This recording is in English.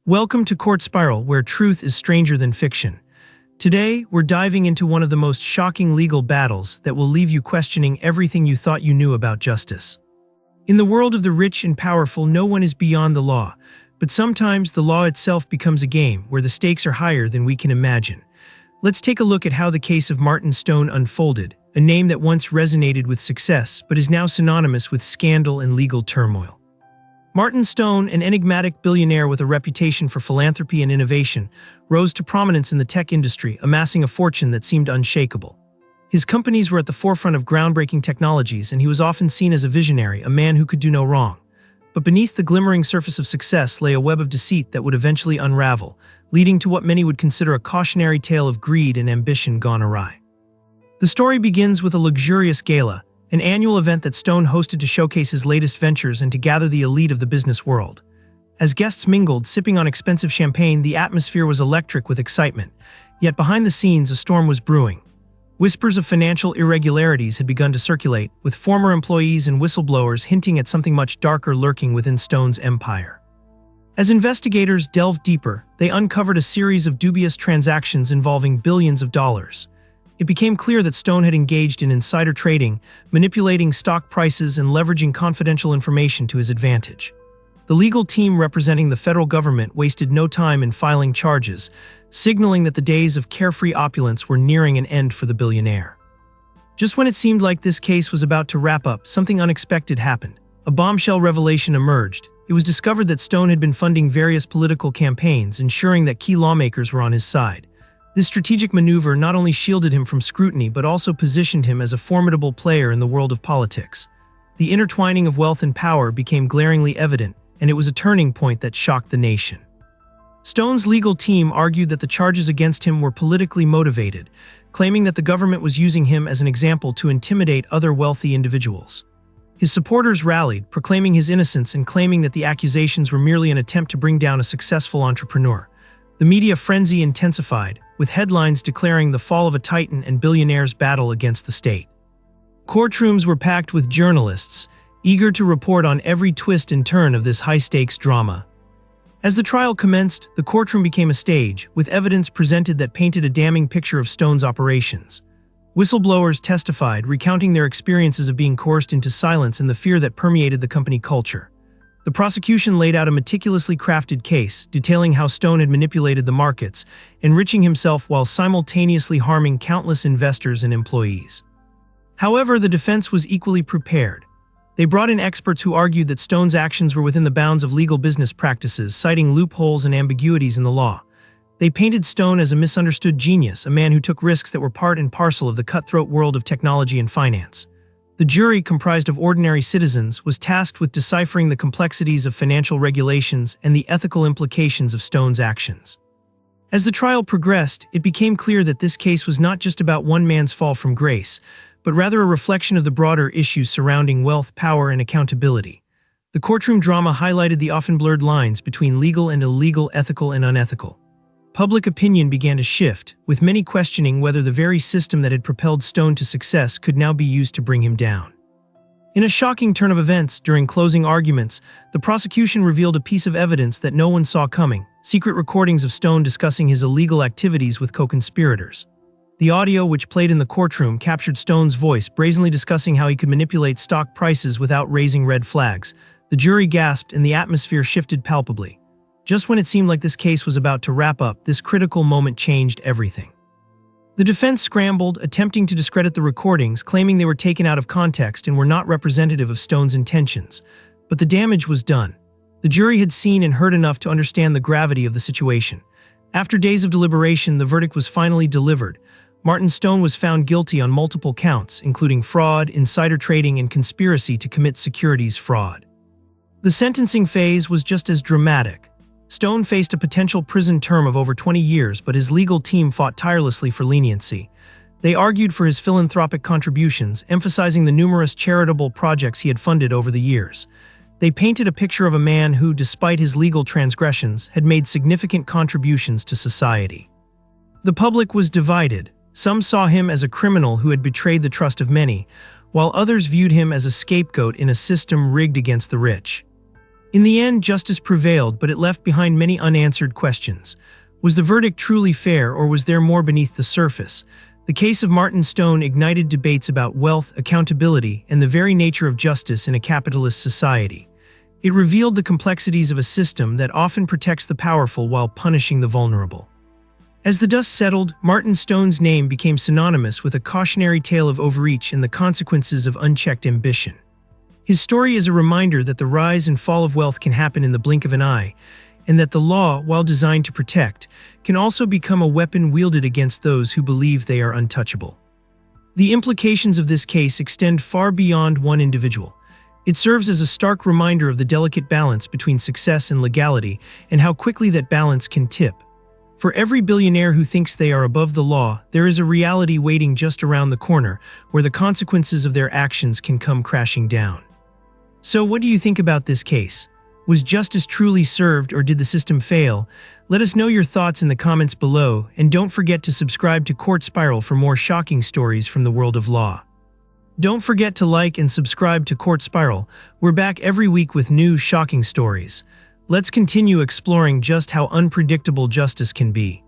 Welcome to CourtSpiral, where truth is stranger than fiction. Today, we're diving into one of the most shocking legal battles that will leave you questioning everything you thought you knew about justice. In the world of the rich and powerful, no one is beyond the law, but sometimes the law itself becomes a game where the stakes are higher than we can imagine. Let's take a look at how the case of Martin Stone unfolded, a name that once resonated with success but is now synonymous with scandal and legal turmoil. Martin Stone, an enigmatic billionaire with a reputation for philanthropy and innovation, rose to prominence in the tech industry, amassing a fortune that seemed unshakable. His companies were at the forefront of groundbreaking technologies, and he was often seen as a visionary, a man who could do no wrong. But beneath the glimmering surface of success lay a web of deceit that would eventually unravel, leading to what many would consider a cautionary tale of greed and ambition gone awry. The story begins with a luxurious gala, an annual event that Stone hosted to showcase his latest ventures and to gather the elite of the business world. As guests mingled, sipping on expensive champagne, the atmosphere was electric with excitement. Yet behind the scenes, a storm was brewing. Whispers of financial irregularities had begun to circulate, with former employees and whistleblowers hinting at something much darker lurking within Stone's empire. As investigators delved deeper, they uncovered a series of dubious transactions involving billions of dollars. It became clear that Stone had engaged in insider trading, manipulating stock prices and leveraging confidential information to his advantage. The legal team representing the federal government wasted no time in filing charges, signaling that the days of carefree opulence were nearing an end for the billionaire. Just when it seemed like this case was about to wrap up, something unexpected happened. A bombshell revelation emerged. It was discovered that Stone had been funding various political campaigns, ensuring that key lawmakers were on his side. This strategic maneuver not only shielded him from scrutiny but also positioned him as a formidable player in the world of politics. The intertwining of wealth and power became glaringly evident, and it was a turning point that shocked the nation. Stone's legal team argued that the charges against him were politically motivated, claiming that the government was using him as an example to intimidate other wealthy individuals. His supporters rallied, proclaiming his innocence and claiming that the accusations were merely an attempt to bring down a successful entrepreneur. The media frenzy intensified, with headlines declaring the fall of a titan and billionaires' battle against the state. Courtrooms were packed with journalists, eager to report on every twist and turn of this high-stakes drama. As the trial commenced, the courtroom became a stage, with evidence presented that painted a damning picture of Stone's operations. Whistleblowers testified, recounting their experiences of being coerced into silence and the fear that permeated the company culture. The prosecution laid out a meticulously crafted case, detailing how Stone had manipulated the markets, enriching himself while simultaneously harming countless investors and employees. However, the defense was equally prepared. They brought in experts who argued that Stone's actions were within the bounds of legal business practices, citing loopholes and ambiguities in the law. They painted Stone as a misunderstood genius, a man who took risks that were part and parcel of the cutthroat world of technology and finance. The jury, comprised of ordinary citizens, was tasked with deciphering the complexities of financial regulations and the ethical implications of Stone's actions. As the trial progressed, it became clear that this case was not just about one man's fall from grace, but rather a reflection of the broader issues surrounding wealth, power, and accountability. The courtroom drama highlighted the often blurred lines between legal and illegal, ethical and unethical. Public opinion began to shift, with many questioning whether the very system that had propelled Stone to success could now be used to bring him down. In a shocking turn of events, during closing arguments, the prosecution revealed a piece of evidence that no one saw coming: secret recordings of Stone discussing his illegal activities with co-conspirators. The audio, which played in the courtroom, captured Stone's voice, brazenly discussing how he could manipulate stock prices without raising red flags. The jury gasped, and the atmosphere shifted palpably. Just when it seemed like this case was about to wrap up, this critical moment changed everything. The defense scrambled, attempting to discredit the recordings, claiming they were taken out of context and were not representative of Stone's intentions. But the damage was done. The jury had seen and heard enough to understand the gravity of the situation. After days of deliberation, the verdict was finally delivered. Martin Stone was found guilty on multiple counts, including fraud, insider trading, and conspiracy to commit securities fraud. The sentencing phase was just as dramatic. Stone faced a potential prison term of over 20 years, but his legal team fought tirelessly for leniency. They argued for his philanthropic contributions, emphasizing the numerous charitable projects he had funded over the years. They painted a picture of a man who, despite his legal transgressions, had made significant contributions to society. The public was divided. Some saw him as a criminal who had betrayed the trust of many, while others viewed him as a scapegoat in a system rigged against the rich. In the end, justice prevailed, but it left behind many unanswered questions. Was the verdict truly fair, or was there more beneath the surface? The case of Martin Stone ignited debates about wealth, accountability, and the very nature of justice in a capitalist society. It revealed the complexities of a system that often protects the powerful while punishing the vulnerable. As the dust settled, Martin Stone's name became synonymous with a cautionary tale of overreach and the consequences of unchecked ambition. His story is a reminder that the rise and fall of wealth can happen in the blink of an eye, and that the law, while designed to protect, can also become a weapon wielded against those who believe they are untouchable. The implications of this case extend far beyond one individual. It serves as a stark reminder of the delicate balance between success and legality, and how quickly that balance can tip. For every billionaire who thinks they are above the law, there is a reality waiting just around the corner, where the consequences of their actions can come crashing down. So what do you think about this case? Was justice truly served, or did the system fail? Let us know your thoughts in the comments below, and don't forget to subscribe to CourtSpiral for more shocking stories from the world of law. Don't forget to like and subscribe to CourtSpiral. We're back every week with new shocking stories. Let's continue exploring just how unpredictable justice can be.